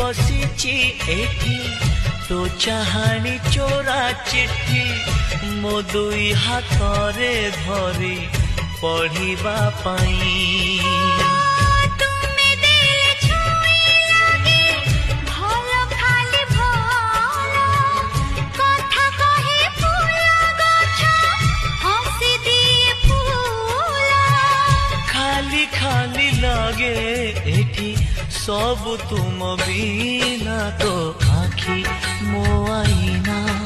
बसिची एठी तो चाहानी चोरा चिट्ठी मो दुई हाथरे धरी पढ़िबा पाई। खाली लगे एठी सब तुम बिना तो आखी मो आईना।